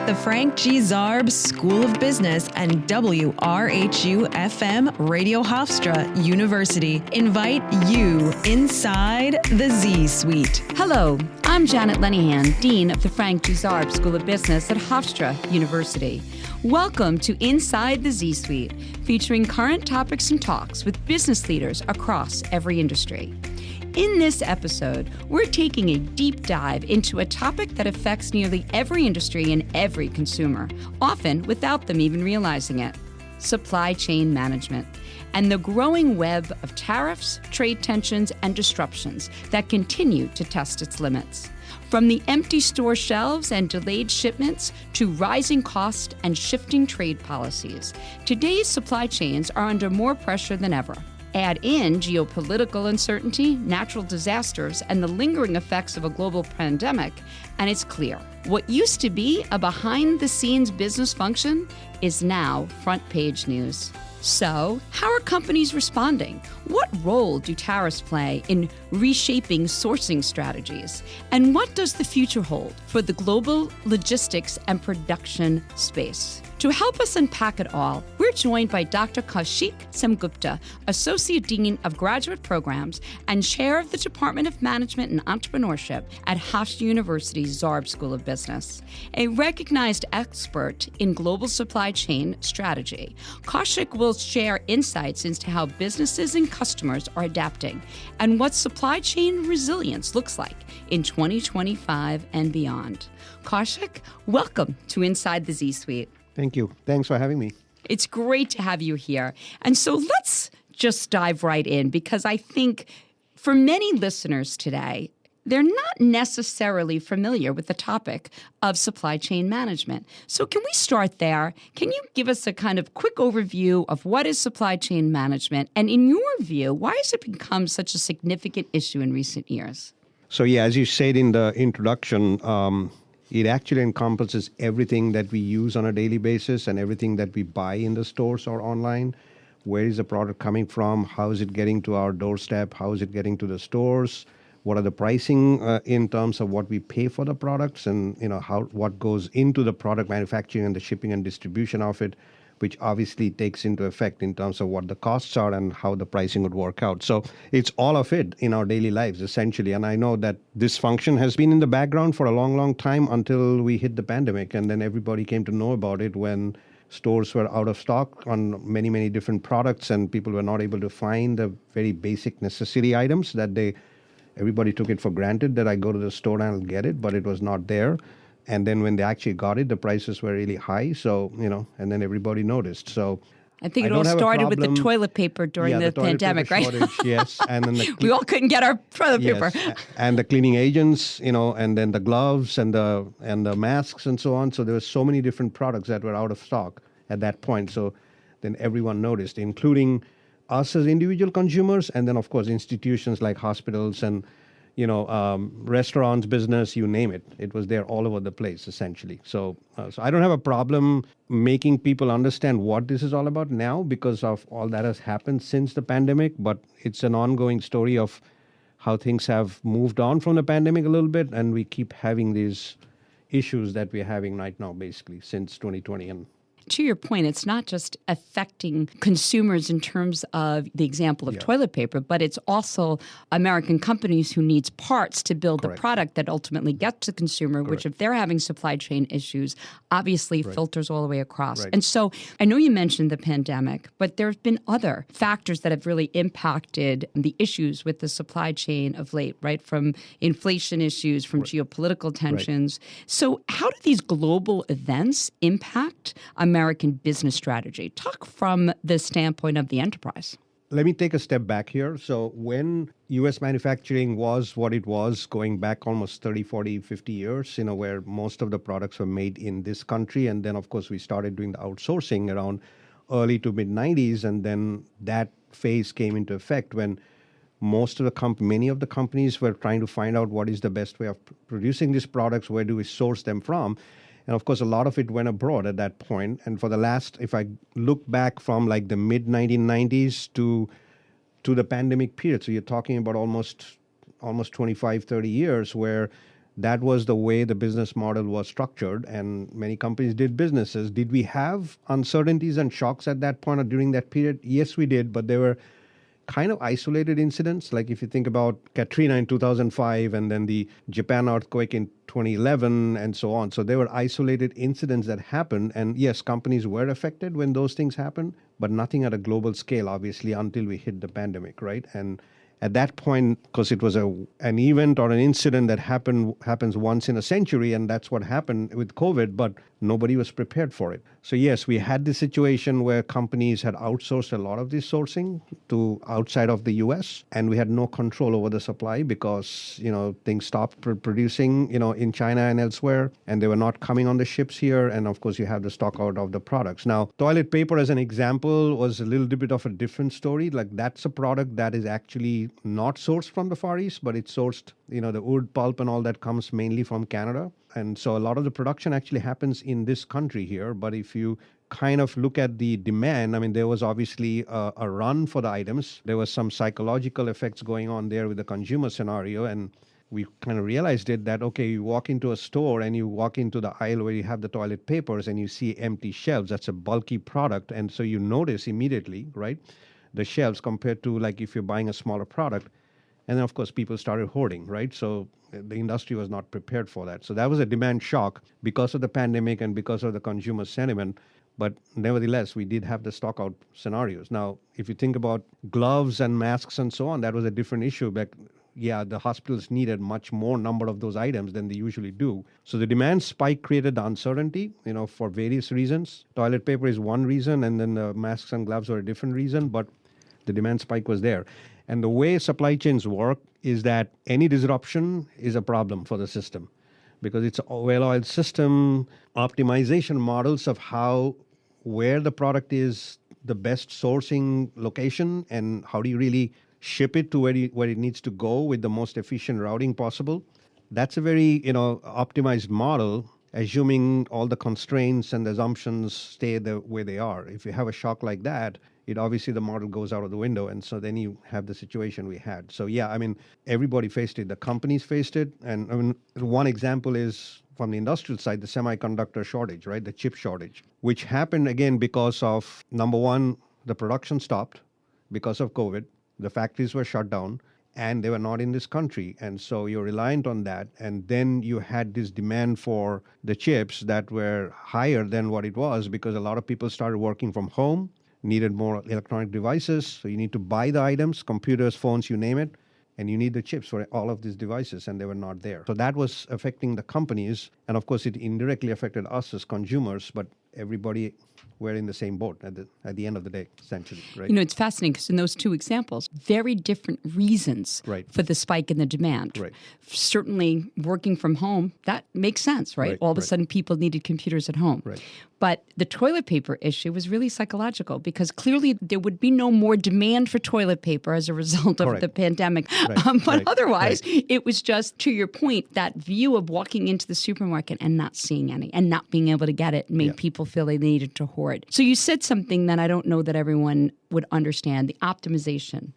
The Frank G. Zarb School of Business and WRHU-FM Radio Hofstra University invite you inside the Z-Suite. Hello, I'm Janet Lenihan, Dean of the Frank G. Zarb School of Business at Hofstra University. Welcome to Inside the Z-Suite, featuring current topics and talks with business leaders across every industry. In this episode, we're taking a deep dive into a topic that affects nearly every industry and every consumer, often without them even realizing it: supply chain management, and the growing web of tariffs, trade tensions, and disruptions that continue to test its limits. From the empty store shelves and delayed shipments to rising costs and shifting trade policies, today's supply chains are under more pressure than ever. Add in geopolitical uncertainty, natural disasters, and the lingering effects of a global pandemic, and it's clear. What used to be a behind-the-scenes business function is now front-page news. So, how are companies responding? What role do tariffs play in reshaping sourcing strategies? And what does the future hold for the global logistics and production space? To help us unpack it all, we're joined by Dr. Kaushik Sengupta, Associate Dean of Graduate Programs and Chair of the Department of Management and Entrepreneurship at Hofstra University's Zarb School of Business. A recognized expert in global supply chain strategy, Kaushik will share insights into how businesses and customers are adapting and what supply chain resilience looks like in 2025 and beyond. Kaushik, welcome to Inside the Z-Suite. Thank you. Thanks for having me. It's great to have you here. And so let's just dive right in, because I think for many listeners today, they're not necessarily familiar with the topic of supply chain management. So can we start there? Can you give us a kind of quick overview of what is supply chain management? And in your view, why has it become such a significant issue in recent years? So yeah, as you said in the introduction, it actually encompasses everything that we use on a daily basis and everything that we buy in the stores or online. Where is the product coming from? How is it getting to our doorstep? How is it getting to the stores? What are the pricing in terms of what we pay for the products, and what goes into the product manufacturing and the shipping and distribution of it, which obviously takes into effect in terms of what the costs are and how the pricing would work out. So it's all of it in our daily lives, essentially. And I know that this function has been in the background for a long, long time until we hit the pandemic. And then everybody came to know about it when stores were out of stock on many, many different products, and people were not able to find the very basic necessity items that everybody took it for granted that I go to the store and I'll get it, but it was not there. And then when they actually got it, the prices were really high. So, and then everybody noticed. So I think it all started with the toilet paper during the pandemic, right? Shortage, yes. And then we all couldn't get our toilet paper. And the cleaning agents, and then the gloves and the masks and so on. So there were so many different products that were out of stock at that point. So then everyone noticed, including us as individual consumers, and then of course institutions like hospitals and restaurants, business, you name it. It was there all over the place, essentially. So I don't have a problem making people understand what this is all about now because of all that has happened since the pandemic, but it's an ongoing story of how things have moved on from the pandemic a little bit, and we keep having these issues that we're having right now, basically, since 2020. And to your point, it's not just affecting consumers in terms of the example of toilet paper, but it's also American companies who needs parts to build the product that ultimately gets to the consumer, which if they're having supply chain issues, obviously filters all the way across. And so I know you mentioned the pandemic, but there's been other factors that have really impacted the issues with the supply chain of late, right? From inflation issues, from geopolitical tensions. So how do these global events impact American business strategy? Talk from the standpoint of the enterprise. Let me take a step back here. So when U.S. manufacturing was what it was, going back almost 30, 40, 50 years, where most of the products were made in this country. And then, of course, we started doing the outsourcing around early to mid-90s. And then that phase came into effect when many of the companies were trying to find out what is the best way of producing these products, where do we source them from? And of course, a lot of it went abroad at that point. And for the last, if I look back from like the mid 1990s to the pandemic period, so you're talking about almost 25, 30 years where that was the way the business model was structured, and many companies did businesses. Did we have uncertainties and shocks at that point or during that period? Yes, we did, but they were kind of isolated incidents. Like if you think about Katrina in 2005 and then the Japan earthquake in 2011 and so on. So there were isolated incidents that happened. And yes, companies were affected when those things happened, but nothing at a global scale, obviously, until we hit the pandemic, right? And at that point, because it was an event or an incident that happens once in a century, and that's what happened with COVID, but nobody was prepared for it. So yes, we had this situation where companies had outsourced a lot of this sourcing to outside of the US, and we had no control over the supply because, things stopped producing, in China and elsewhere, and they were not coming on the ships here. And of course, you have the stock out of the products. Now, toilet paper, as an example, was a little bit of a different story. Like that's a product that is actually not sourced from the Far East, but it's sourced, the wood pulp and all that comes mainly from Canada. And so a lot of the production actually happens in this country here. But if you kind of look at the demand, there was obviously a run for the items. There was some psychological effects going on there with the consumer scenario. And we kind of realized it that, okay, you walk into a store and you walk into the aisle where you have the toilet papers and you see empty shelves. That's a bulky product. And so you notice immediately, right, the shelves compared to like if you're buying a smaller product. And then, of course, people started hoarding, right? So the industry was not prepared for that. So that was a demand shock because of the pandemic and because of the consumer sentiment. But nevertheless, we did have the stock out scenarios. Now, if you think about gloves and masks and so on, that was a different issue. But yeah, the hospitals needed much more number of those items than they usually do. So the demand spike created the uncertainty, for various reasons. Toilet paper is one reason, and then the masks and gloves were a different reason, but the demand spike was there. And the way supply chains work is that any disruption is a problem for the system because it's a well-oiled system, optimization models of where the product is the best sourcing location and how do you really ship it to where it needs to go with the most efficient routing possible. That's a very, optimized model, assuming all the constraints and the assumptions stay the way they are. If you have a shock like that, obviously the model goes out of the window. And so then you have the situation we had. So yeah, everybody faced it. The companies faced it. And one example is from the industrial side, the semiconductor shortage, right? The chip shortage, which happened again because of, number one, the production stopped because of COVID. The factories were shut down and they were not in this country. And so you're reliant on that. And then you had this demand for the chips that were higher than what it was because a lot of people started working from home, needed more electronic devices. So you need to buy the items, computers, phones, you name it, and you need the chips for all of these devices, and they were not there. So that was affecting the companies. And of course, it indirectly affected us as consumers, but everybody were in the same boat at the end of the day, essentially. Right? It's fascinating because in those two examples, very different reasons for the spike in the demand. Right. Certainly, working from home, that makes sense, right? All of a sudden, people needed computers at home. Right. But the toilet paper issue was really psychological because clearly there would be no more demand for toilet paper as a result of the pandemic. But otherwise, it was just, to your point, that view of walking into the supermarket and not seeing any and not being able to get it made people feel they needed to hoard. So you said something that I don't know that everyone would understand, the optimization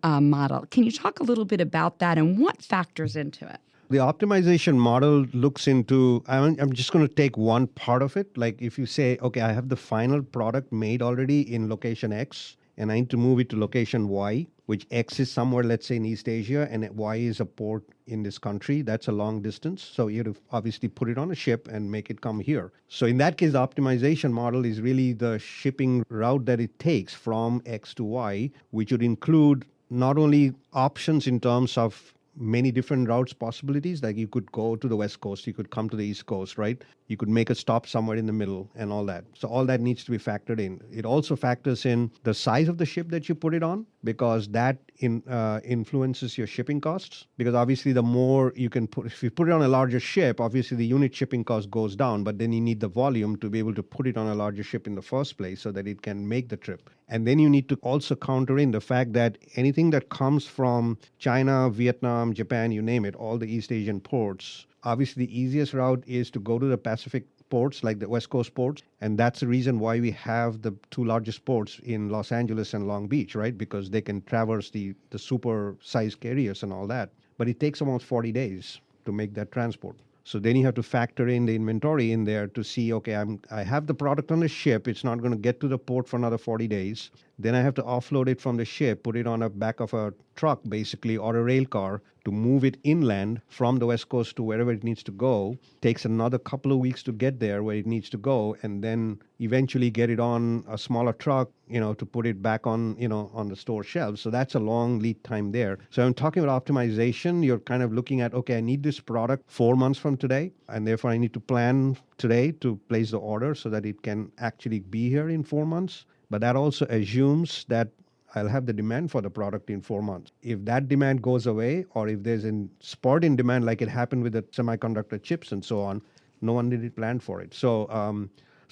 model. Can you talk a little bit about that and what factors into it? The optimization model looks into, I'm just going to take one part of it. Like if you say, okay, I have the final product made already in location X, and I need to move it to location Y, which X is somewhere, let's say in East Asia, and Y is a port in this country. That's a long distance. So you have to obviously put it on a ship and make it come here. So in that case, the optimization model is really the shipping route that it takes from X to Y, which would include not only options in terms of many different routes possibilities, like you could go to the West Coast, you could come to the East Coast, right? You could make a stop somewhere in the middle and all that. So all that needs to be factored in. It also factors in the size of the ship that you put it on, because that influences your shipping costs. Because obviously the more you can put, if you put it on a larger ship, obviously the unit shipping cost goes down, but then you need the volume to be able to put it on a larger ship in the first place so that it can make the trip. And then you need to also counter in the fact that anything that comes from China, Vietnam, Japan, you name it, all the East Asian ports, obviously the easiest route is to go to the Pacific ports, like the West Coast ports. And that's the reason why we have the two largest ports in Los Angeles and Long Beach, right? Because they can traverse the super size carriers and all that. But it takes almost 40 days to make that transport. So then you have to factor in the inventory in there to see, okay, I have the product on a ship. It's not going to get to the port for another 40 days. Then I have to offload it from the ship, put it on the back of a truck, basically, or a rail car to move it inland from the West Coast to wherever it needs to go. Takes another couple of weeks to get there where it needs to go, and then eventually get it on a smaller truck, to put it back on, on the store shelves. So that's a long lead time there. So I'm talking about optimization. You're kind of looking at, okay, I need this product 4 months from today, and therefore I need to plan today to place the order so that it can actually be here in 4 months. But that also assumes that I'll have the demand for the product in 4 months. If that demand goes away, or if there's a spurt in demand like it happened with the semiconductor chips and so on, no one did plan for it. So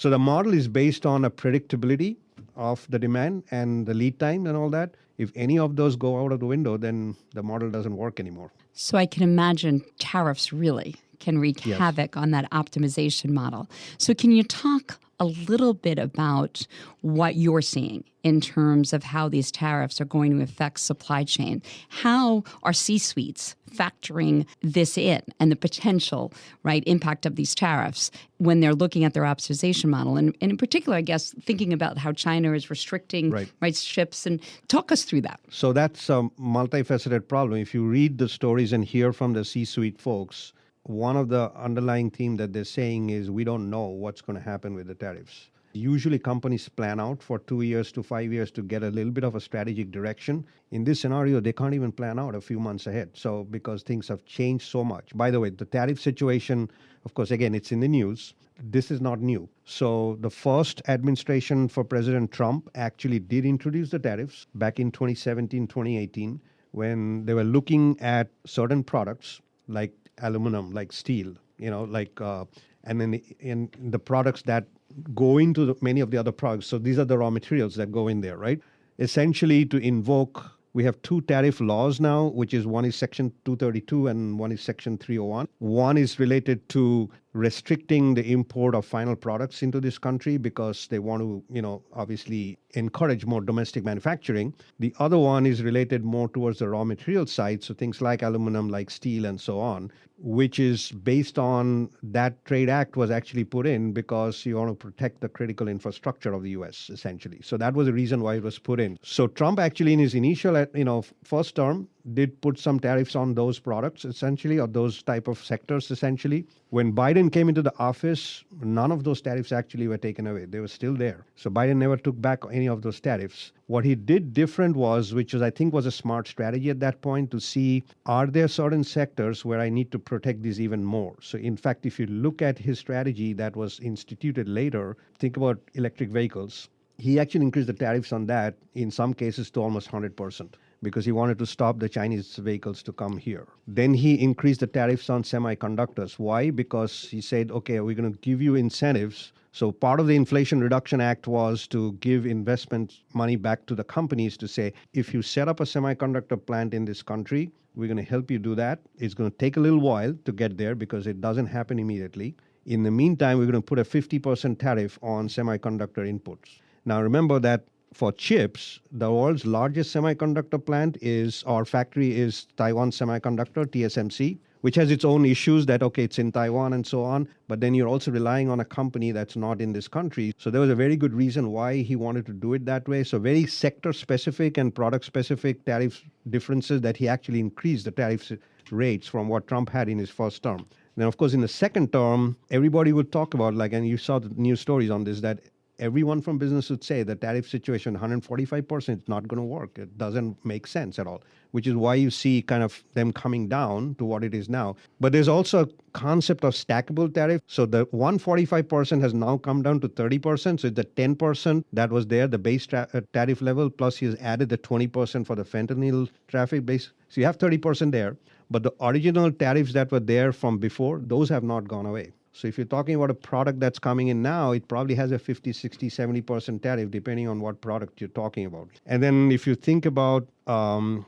the model is based on a predictability of the demand and the lead time and all that. If any of those go out of the window, then the model doesn't work anymore. So I can imagine tariffs really can wreak havoc on that optimization model. So can you talk a little bit about what you're seeing in terms of how these tariffs are going to affect supply chain? How are C-suites factoring this in and the potential, impact of these tariffs when they're looking at their optimization model? And in particular, I guess, thinking about how China is restricting ships, and talk us through that. So that's a multifaceted problem. If you read the stories and hear from the C-suite folks, one of the underlying theme that they're saying is we don't know what's going to happen with the tariffs. Usually companies plan out for 2 years to 5 years to get a little bit of a strategic direction. In this scenario, they can't even plan out a few months ahead. So because things have changed so much. By the way, the tariff situation, of course, again, it's in the news. This is not new. So the first administration for President Trump actually did introduce the tariffs back in 2017, 2018, when they were looking at certain products like aluminum, like steel, and then in the products that go into many of the other products. So these are the raw materials that go in there, right? Essentially to invoke, we have two tariff laws now, which is one is Section 232 and one is Section 301. One is related to restricting the import of final products into this country because they want to, obviously encourage more domestic manufacturing. The other one is related more towards the raw material side, so things like aluminum, like steel, and so on, which is based on that trade act was actually put in because you want to protect the critical infrastructure of the U.S., essentially. So that was the reason why it was put in. So Trump actually in his initial, first term, did put some tariffs on those products, essentially, or those type of sectors, essentially. When Biden came into the office, none of those tariffs actually were taken away. They were still there. So Biden never took back any of those tariffs. What he did different was, which was, I think, was a smart strategy at that point, to see, are there certain sectors where I need to protect these even more? So in fact, if you look at his strategy that was instituted later, think about electric vehicles. He actually increased the tariffs on that, in some cases, to almost 100%. Because he wanted to stop the Chinese vehicles to come here. Then he increased the tariffs on semiconductors. Why? Because he said, okay, we're going to give you incentives. So part of the Inflation Reduction Act was to give investment money back to the companies to say, if you set up a semiconductor plant in this country, we're going to help you do that. It's going to take a little while to get there because it doesn't happen immediately. In the meantime, we're going to put a 50% tariff on semiconductor inputs. Now, remember that for chips, the world's largest semiconductor plant factory is Taiwan Semiconductor, TSMC, which has its own issues that, okay, it's in Taiwan and so on, but then you're also relying on a company that's not in this country. So there was a very good reason why he wanted to do it that way. So very sector-specific and product-specific tariff differences that he actually increased the tariff rates from what Trump had in his first term. Then, of course, in the second term, everybody would talk about, and you saw the news stories on this, that everyone from business would say the tariff situation, 145%, is not going to work. It doesn't make sense at all, which is why you see kind of them coming down to what it is now. But there's also a concept of stackable tariff. So the 145% has now come down to 30%. So it's the 10% that was there, the base tariff level, plus he has added the 20% for the fentanyl traffic base. So you have 30% there. But the original tariffs that were there from before, those have not gone away. So if you're talking about a product that's coming in now, it probably has a 50, 60, 70% tariff, depending on what product you're talking about. And then if you think about,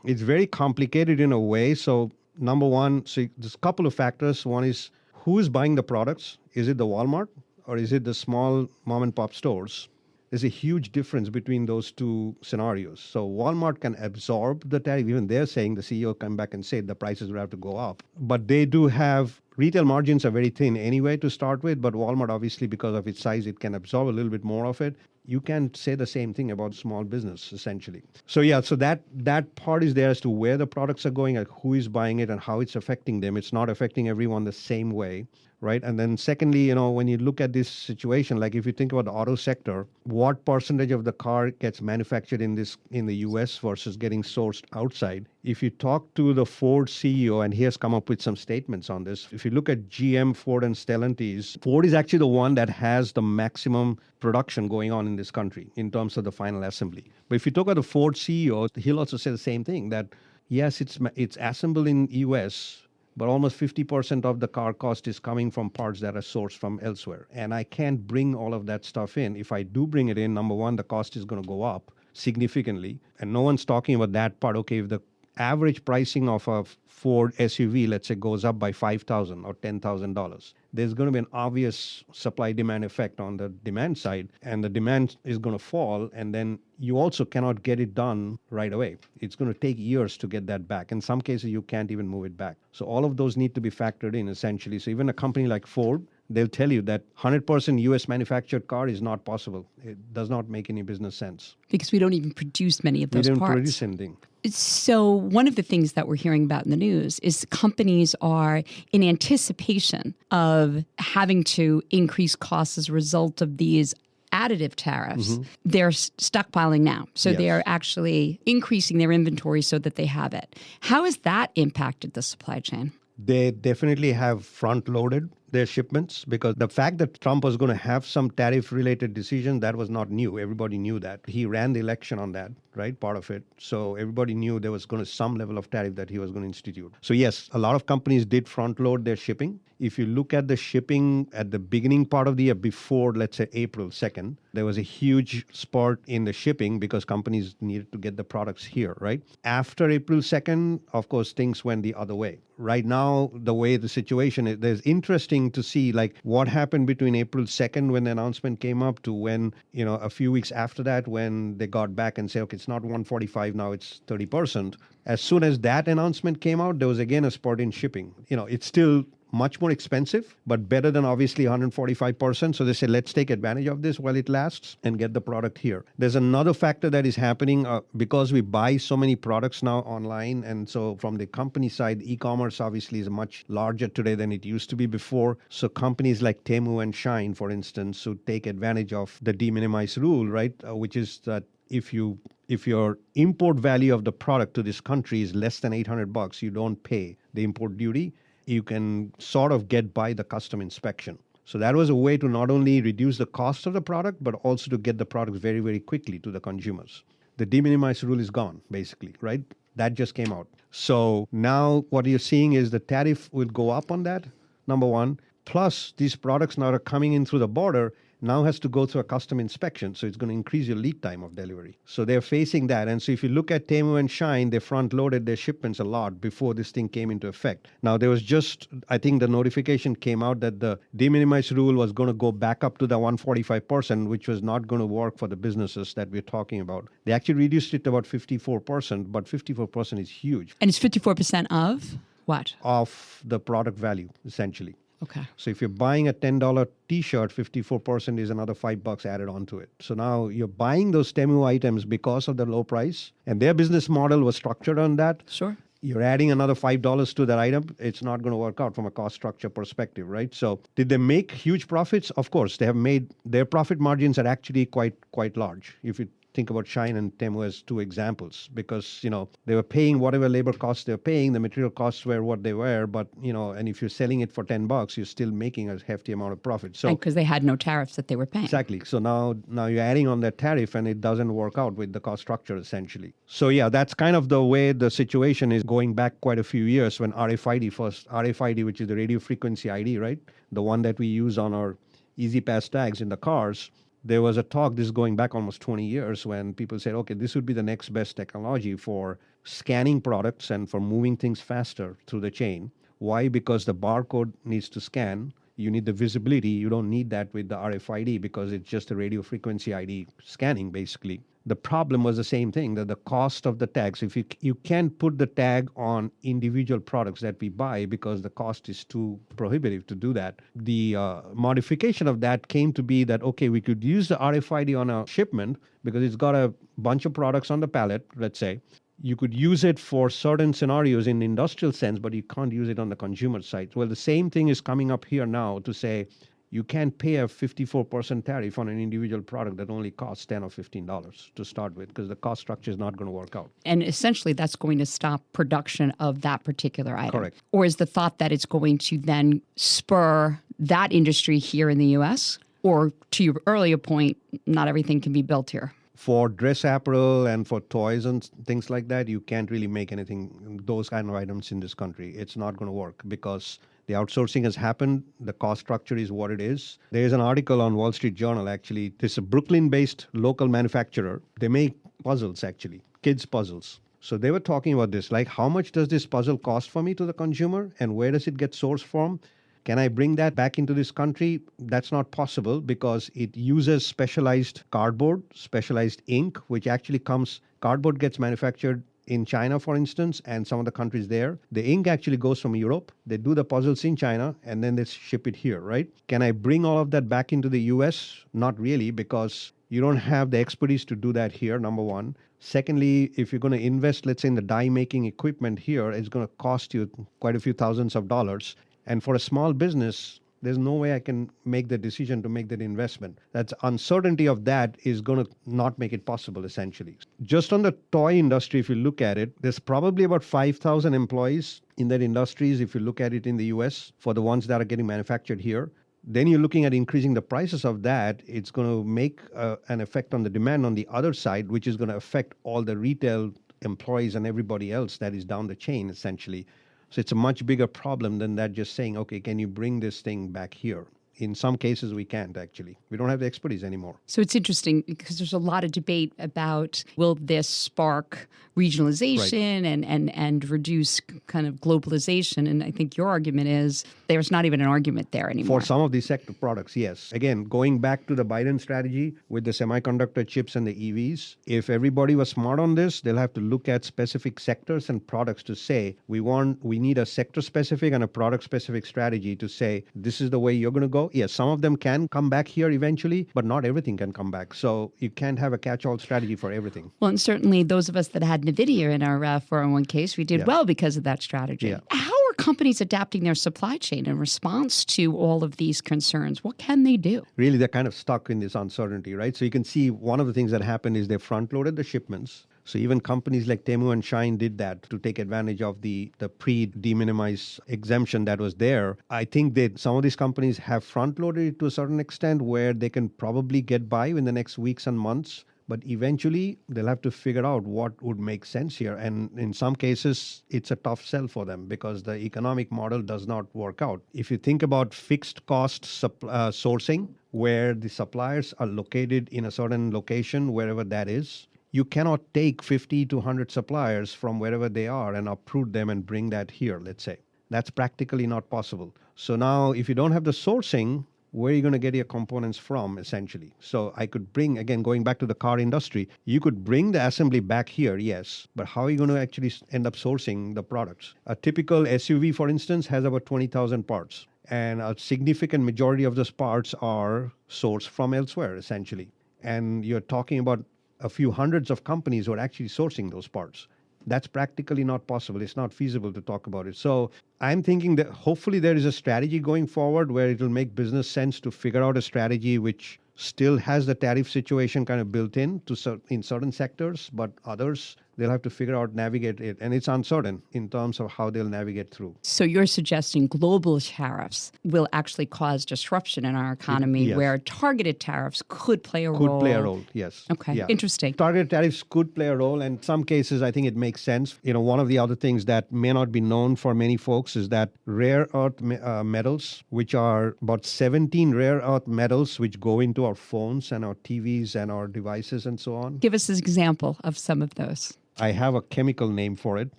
it's very complicated in a way. So number one, so there's a couple of factors. One is who is buying the products? Is it the Walmart or is it the small mom and pop stores? There's a huge difference between those two scenarios. So Walmart can absorb the tariff. Even they're saying, the CEO come back and say the prices will have to go up. But they do have, retail margins are very thin anyway to start with, but Walmart, obviously, because of its size, it can absorb a little bit more of it. You can say the same thing about small business, essentially. So yeah, so that part is there as to where the products are going, like who is buying it and how it's affecting them. It's not affecting everyone the same way, right? And then secondly, when you look at this situation, like if you think about the auto sector, what percentage of the car gets manufactured in the US versus getting sourced outside? If you talk to the Ford CEO, and he has come up with some statements on this, if you look at GM, Ford, and Stellantis, Ford is actually the one that has the maximum production going on in this country in terms of the final assembly. But if you talk about the Ford CEO, he'll also say the same thing, that yes, it's assembled in US, but almost 50% of the car cost is coming from parts that are sourced from elsewhere. And I can't bring all of that stuff in. If I do bring it in, number one, the cost is going to go up significantly. And no one's talking about that part. Okay, if the average pricing of a Ford SUV, let's say, goes up by $5,000 or $10,000, there's going to be an obvious supply-demand effect on the demand side, and the demand is going to fall, and then you also cannot get it done right away. It's going to take years to get that back. In some cases, you can't even move it back. So all of those need to be factored in, essentially. So even a company like Ford, they'll tell you that 100% US manufactured car is not possible. It does not make any business sense. Because we don't even produce many of those parts. We don't produce anything. So one of the things that we're hearing about in the news is companies are in anticipation of having to increase costs as a result of these additive tariffs. They're stockpiling now. So Yes. they are actually increasing their inventory so that they have it. How has that impacted the supply chain? They definitely have front-loaded their shipments, because the fact that Trump was going to have some tariff-related decision, that was not new. Everybody knew that. He ran the election on that, right? Part of it. So everybody knew there was going to some level of tariff that he was going to institute. So yes, a lot of companies did front-load their shipping. If you look at the shipping at the beginning part of the year, before, let's say, April 2nd, there was a huge spurt in the shipping because companies needed to get the products here, right? After April 2nd, of course, things went the other way. Right now, the way the situation is, there's interesting to see like what happened between April 2nd when the announcement came up to when, a few weeks after that, when they got back and said, okay, it's not 145, now it's 30%. As soon as that announcement came out, there was again a spurt in shipping. It's still much more expensive, but better than obviously 145%. So they say, let's take advantage of this while it lasts and get the product here. There's another factor that is happening because we buy so many products now online. And so from the company side, e-commerce obviously is much larger today than it used to be before. So companies like Temu and Shine, for instance, who take advantage of the de minimis rule, right, which is that if your import value of the product to this country is less than $800, you don't pay the import duty. You can sort of get by the custom inspection. So that was a way to not only reduce the cost of the product, but also to get the product very, very quickly to the consumers. The de minimis rule is gone, basically, right? That just came out. So now what you're seeing is the tariff will go up on that, number one. Plus, these products now are coming in through the border, now has to go through a custom inspection. So it's going to increase your lead time of delivery. So they're facing that. And so if you look at Temu and Shine, they front-loaded their shipments a lot before this thing came into effect. Now, there was just, I think the notification came out that the de minimis rule was going to go back up to the 145%, which was not going to work for the businesses that we're talking about. They actually reduced it to about 54%, but 54% is huge. And it's 54% of what? Of the product value, essentially. Okay. So if you're buying a $10 t-shirt, 54% is another $5 added onto it. So now you're buying those Temu items because of the low price, and their business model was structured on that. Sure. You're adding another $5 to that item. It's not going to work out from a cost structure perspective, right? So did they make huge profits? Of course, they have made, their profit margins are actually quite large. If you think about Shine and Temu as two examples, because, they were paying whatever labor costs they're paying, the material costs were what they were, but, and if you're selling it for $10, you're still making a hefty amount of profit. So because they had no tariffs that they were paying. Exactly. So now you're adding on that tariff and it doesn't work out with the cost structure, essentially. So yeah, that's kind of the way the situation is going back quite a few years when RFID, which is the radio frequency ID, right? The one that we use on our Easy Pass tags in the cars. There was a talk, this is going back almost 20 years, when people said, okay, this would be the next best technology for scanning products and for moving things faster through the chain. Why? Because the barcode needs to scan. You need the visibility. You don't need that with the RFID because it's just a radio frequency ID scanning, basically. The problem was the same thing, that the cost of the tags, if you can't put the tag on individual products that we buy because the cost is too prohibitive to do that. The modification of that came to be that, okay, we could use the RFID on a shipment because it's got a bunch of products on the pallet, let's say. You could use it for certain scenarios in the industrial sense, but you can't use it on the consumer side. Well, the same thing is coming up here now to say, you can't pay a 54% tariff on an individual product that only costs $10 or $15 to start with because the cost structure is not going to work out. And essentially, that's going to stop production of that particular item. Correct. Or is the thought that it's going to then spur that industry here in the U.S.? Or to your earlier point, not everything can be built here. For dress apparel and for toys and things like that, you can't really make anything, those kind of items in this country. It's not going to work because the outsourcing has happened. The cost structure is what it is. There is an article on Wall Street Journal, actually. This is a Brooklyn-based local manufacturer. They make puzzles, actually, kids' puzzles. So they were talking about this, like how much does this puzzle cost for me to the consumer and where does it get sourced from? Can I bring that back into this country? That's not possible because it uses specialized cardboard, specialized ink, which actually cardboard gets manufactured in China, for instance, and some of the countries there. The ink actually goes from Europe. They do the puzzles in China, and then they ship it here, right? Can I bring all of that back into the US? Not really, because you don't have the expertise to do that here, number one. Secondly, if you're going to invest, let's say, in the die-making equipment here, it's going to cost you quite a few thousands of dollars. And for a small business, there's no way I can make the decision to make that investment. That's uncertainty of that is going to not make it possible, essentially. Just on the toy industry, if you look at it, there's probably about 5,000 employees in that industries, if you look at it in the US, for the ones that are getting manufactured here. Then you're looking at increasing the prices of that. It's going to make an effect on the demand on the other side, which is going to affect all the retail employees and everybody else that is down the chain, essentially. So it's a much bigger problem than that just saying, okay, can you bring this thing back here? In some cases, we can't, actually. We don't have the expertise anymore. So it's interesting because there's a lot of debate about will this spark regionalization and reduce kind of globalization. And I think your argument is there's not even an argument there anymore. For some of these sector products, yes. Again, going back to the Biden strategy with the semiconductor chips and the EVs, if everybody was smart on this, they'll have to look at specific sectors and products to say, we need a sector-specific and a product-specific strategy to say, this is the way you're going to go. Yes, some of them can come back here eventually, but not everything can come back. So you can't have a catch-all strategy for everything. Well, and certainly those of us that had NVIDIA in our 401 case, we did well because of that strategy. Yeah. How are companies adapting their supply chain in response to all of these concerns? What can they do? Really, they're kind of stuck in this uncertainty, right? So you can see one of the things that happened is they front-loaded the shipments. So even companies like Temu and Shine did that to take advantage of the pre-de-minimize exemption that was there. I think that some of these companies have front-loaded it to a certain extent where they can probably get by in the next weeks and months. But eventually, they'll have to figure out what would make sense here. And in some cases, it's a tough sell for them because the economic model does not work out. If you think about fixed cost sourcing, where the suppliers are located in a certain location, wherever that is, you cannot take 50 to 100 suppliers from wherever they are and uproot them and bring that here, let's say. That's practically not possible. So now, if you don't have the sourcing, where are you going to get your components from, essentially? So I could bring, again, going back to the car industry, you could bring the assembly back here, yes, but how are you going to actually end up sourcing the products? A typical SUV, for instance, has about 20,000 parts, and a significant majority of those parts are sourced from elsewhere, essentially. And you're talking about a few hundreds of companies who are actually sourcing those parts. That's practically not possible. It's not feasible to talk about it. So I'm thinking that hopefully there is a strategy going forward where it will make business sense to figure out a strategy which still has the tariff situation kind of built in certain sectors, but others, they'll have to figure out, navigate it. And it's uncertain in terms of how they'll navigate through. So you're suggesting global tariffs will actually cause disruption in our economy, Yes. where targeted tariffs could play a role. Could play a role, yes. Okay, interesting. Targeted tariffs could play a role, and in some cases, I think it makes sense. One of the other things that may not be known for many folks is that rare earth metals, which are about 17 rare earth metals, which go into our phones and our TVs and our devices and so on. Give us an example of some of those. I have a chemical name for it.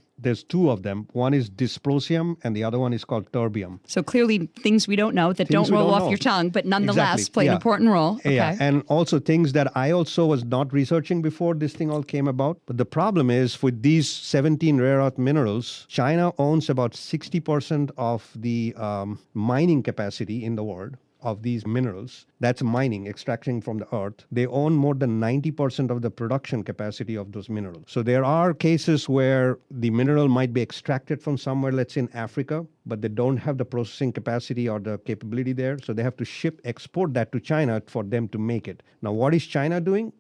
There's two of them. One is dysprosium and the other one is called terbium. So clearly things we don't know that Things don't we roll don't off know. your tongue, but nonetheless Exactly. play an Yeah. important role. Okay. Yeah, and also things that I also was not researching before this thing all came about. But the problem is with these 17 rare earth minerals, China owns about 60% of the mining capacity in the world of these minerals. That's mining, extracting from the earth. They own more than 90% of the production capacity of those minerals. So there are cases where the mineral might be extracted from somewhere, let's say in Africa, but they don't have the processing capacity or the capability there. So they have to export that to China for them to make it. Now, what is China doing?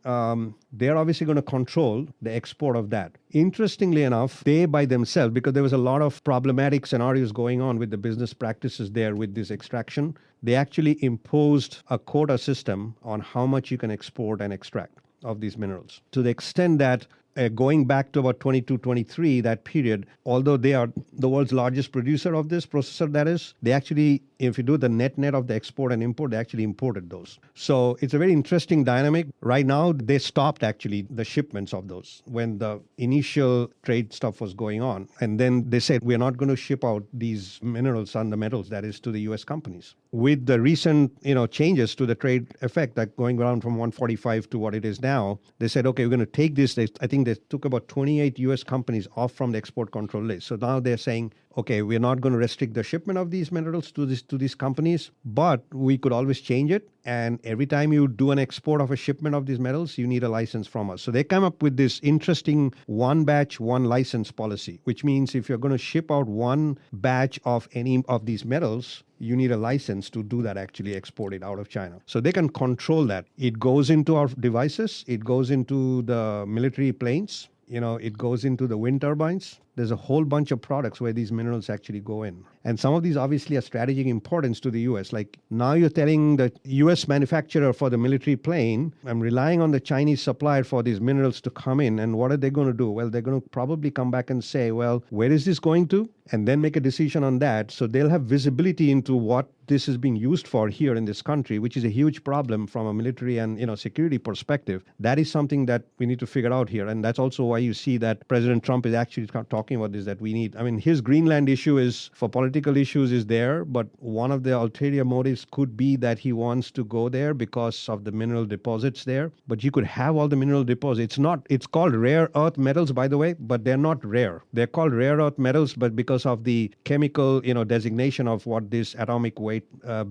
They're obviously going to control the export of that. Interestingly enough, they by themselves, because there was a lot of problematic scenarios going on with the business practices there with this extraction, they actually imposed a quota system on how much you can export and extract of these minerals. To the extent that going back to about 22, 23, that period, although they are the world's largest producer of this processor, that is, they actually, if you do the net of the export and import, they actually imported those. So it's a very interesting dynamic. Right now, they stopped actually the shipments of those when the initial trade stuff was going on. And then they said, we're not going to ship out these minerals and the metals, that is, to the US companies. With the recent, changes to the trade effect, like going around from 145 to what it is now, they said, okay, we're going to take this. I think they took about 28 US companies off from the export control list. So now they're saying, okay, we're not going to restrict the shipment of these minerals to these companies, but we could always change it. And every time you do an export of a shipment of these metals, you need a license from us. So they come up with this interesting one batch, one license policy, which means if you're going to ship out one batch of any of these metals, you need a license to do that, actually export it out of China. So they can control that. It goes into our devices. It goes into the military planes. It goes into the wind turbines. There's a whole bunch of products where these minerals actually go in. And some of these obviously are strategic importance to the US. Like now you're telling the US manufacturer for the military plane, I'm relying on the Chinese supplier for these minerals to come in. And what are they going to do? Well, they're going to probably come back and say, well, where is this going to? And then make a decision on that. So they'll have visibility into what this is being used for here in this country, which is a huge problem from a military and security perspective. That is something that we need to figure out here. And that's also why you see that President Trump is actually talking about this, that we need. I mean, his Greenland issue is for political issues is there, but one of the ulterior motives could be that he wants to go there because of the mineral deposits there. But you could have all the mineral deposits. It's called rare earth metals, by the way, but they're not rare. They're called rare earth metals, but because of the chemical, designation of what this atomic weight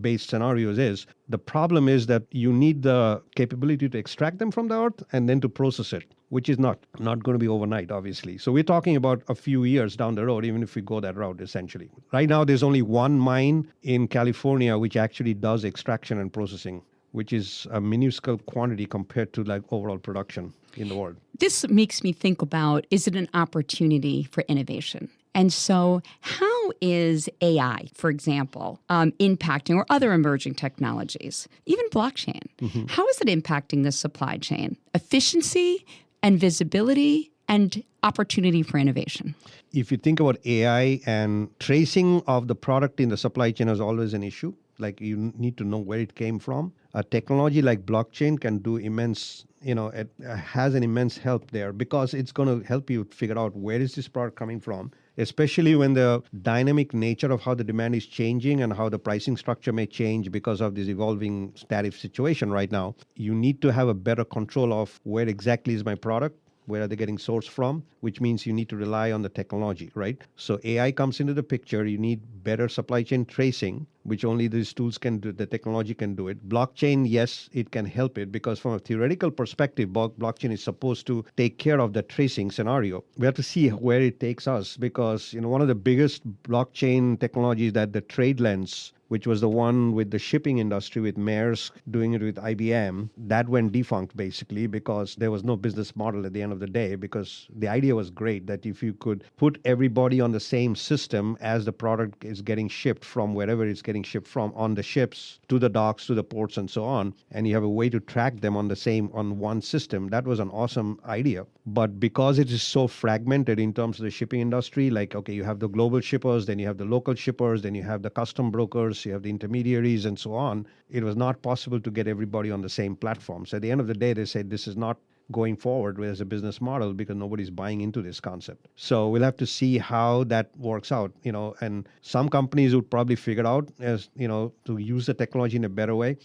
based scenarios is, the problem is that you need the capability to extract them from the earth and then to process it, which is not going to be overnight, obviously. So we're talking about a few years down the road, even if we go that route, essentially. Right now, there's only one mine in California which actually does extraction and processing, which is a minuscule quantity compared to like overall production in the world. This makes me think about, is it an opportunity for innovation? And so how is AI, for example, impacting, or other emerging technologies, even blockchain? Mm-hmm. How is it impacting the supply chain? Efficiency and visibility and opportunity for innovation. If you think about AI, and tracing of the product in the supply chain is always an issue. Like you need to know where it came from. A technology like blockchain can do immense, it has an immense help there because it's going to help you figure out where is this product coming from, especially when the dynamic nature of how the demand is changing and how the pricing structure may change because of this evolving tariff situation right now. You need to have a better control of where exactly is my product. Where are they getting sourced from? Which means you need to rely on the technology, right? So AI comes into the picture. You need better supply chain tracing, which only these tools can do. The technology can do it. Blockchain, yes, it can help it because from a theoretical perspective, blockchain is supposed to take care of the tracing scenario. We have to see where it takes us because, one of the biggest blockchain technologies that the trade lens, which was the one with the shipping industry with Maersk doing it with IBM, that went defunct basically because there was no business model at the end of the day, because the idea was great that if you could put everybody on the same system as the product is getting shipped from wherever it's getting shipped from on the ships to the docks, to the ports and so on, and you have a way to track them on one system, that was an awesome idea. But because it is so fragmented in terms of the shipping industry, like, okay, you have the global shippers, then you have the local shippers, then you have the custom brokers, you have the intermediaries and so on, it was not possible to get everybody on the same platform. So at the end of the day, they said this is not going forward as a business model because nobody's buying into this concept. So we'll have to see how that works out, and some companies would probably figure out as, to use the technology in a better way.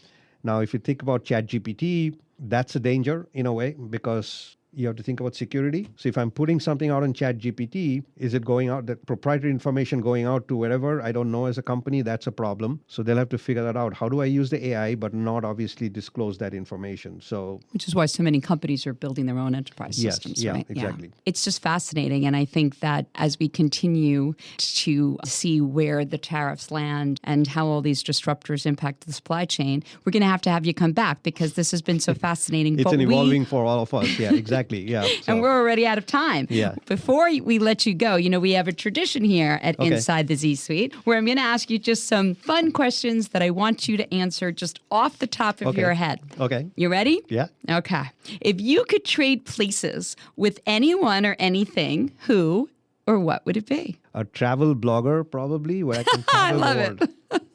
Now, if you think about ChatGPT, that's a danger in a way because you have to think about security. So if I'm putting something out on ChatGPT, is it going out, the proprietary information going out to wherever? I don't know as a company, that's a problem. So they'll have to figure that out. How do I use the AI, but not obviously disclose that information? So, which is why so many companies are building their own enterprise systems, right? Exactly. Yeah. It's just fascinating. And I think that as we continue to see where the tariffs land and how all these disruptors impact the supply chain, we're going to have you come back because this has been so fascinating. It's evolving for all of us. Yeah, exactly. Yeah. So. And we're already out of time. Yeah. Before we let you go, we have a tradition here at Inside the Z-Suite where I'm going to ask you just some fun questions that I want you to answer just off the top of your head. Okay. You ready? Yeah. Okay. If you could trade places with anyone or anything, who or what would it be? A travel blogger, probably, where I can travel I love the world.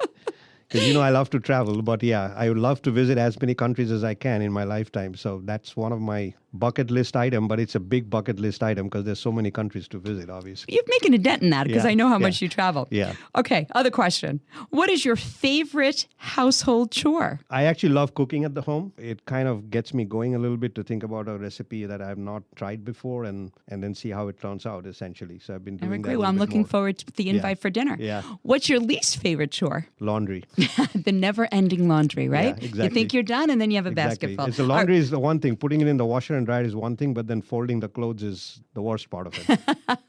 Because, I love to travel, but I would love to visit as many countries as I can in my lifetime. So that's one of my bucket list item, but it's a big bucket list item because there's so many countries to visit, obviously. You're making a dent in that because I know how much you travel. Yeah. Okay, other question. What is your favorite household chore? I actually love cooking at the home. It kind of gets me going a little bit to think about a recipe that I have not tried before and then see how it turns out, essentially. So I've been doing that. Well, I'm looking forward to the invite for dinner. Yeah. What's your least favorite chore? Laundry. The never-ending laundry, right? Yeah, exactly. You think you're done and then you have a basket full. It's the laundry is the one thing. Putting it in the washer and dryer is one thing, but then folding the clothes is the worst part of it.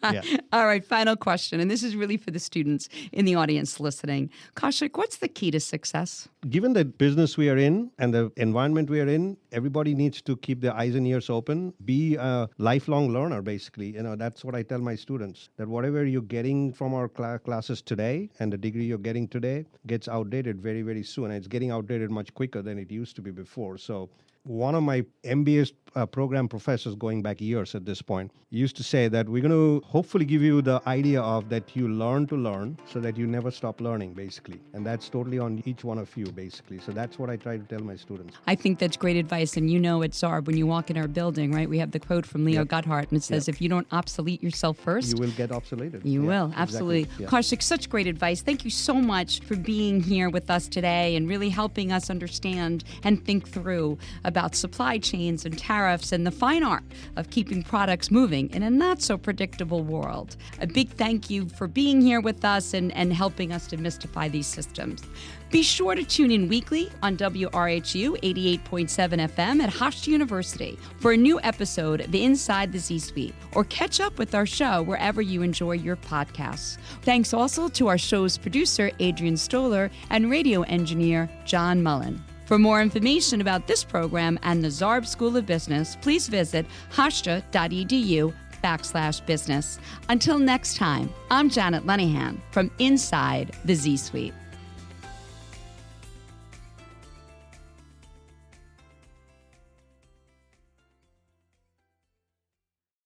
Yeah. All right, final question. And this is really for the students in the audience listening. Kaushik, what's the key to success? Given the business we are in and the environment we are in, everybody needs to keep their eyes and ears open. Be a lifelong learner, basically. That's what I tell my students, that whatever you're getting from our classes today and the degree you're getting today gets outdated very, very soon. And it's getting outdated much quicker than it used to be before. So one of my MBA program professors, going back years at this point, used to say that we're going to hopefully give you the idea of that you learn to learn so that you never stop learning, basically. And that's totally on each one of you, basically. So that's what I try to tell my students. I think that's great advice. And at Zarb, when you walk in our building, right, we have the quote from Leo Gotthard, and it says, if you don't obsolete yourself first, you will get obsoleted. You will, absolutely. Exactly. Yeah. Kaushik, such great advice. Thank you so much for being here with us today and really helping us understand and think through about supply chains and tariffs and the fine art of keeping products moving in a not-so-predictable world. A big thank you for being here with us and helping us demystify these systems. Be sure to tune in weekly on WRHU 88.7 FM at Hofstra University for a new episode of Inside the Z-Suite, or catch up with our show wherever you enjoy your podcasts. Thanks also to our show's producer, Adrian Stoller, and radio engineer, John Mullen. For more information about this program and the Zarb School of Business, please visit hofstra.edu/business. Until next time, I'm Janet Lenihan from Inside the Z-Suite.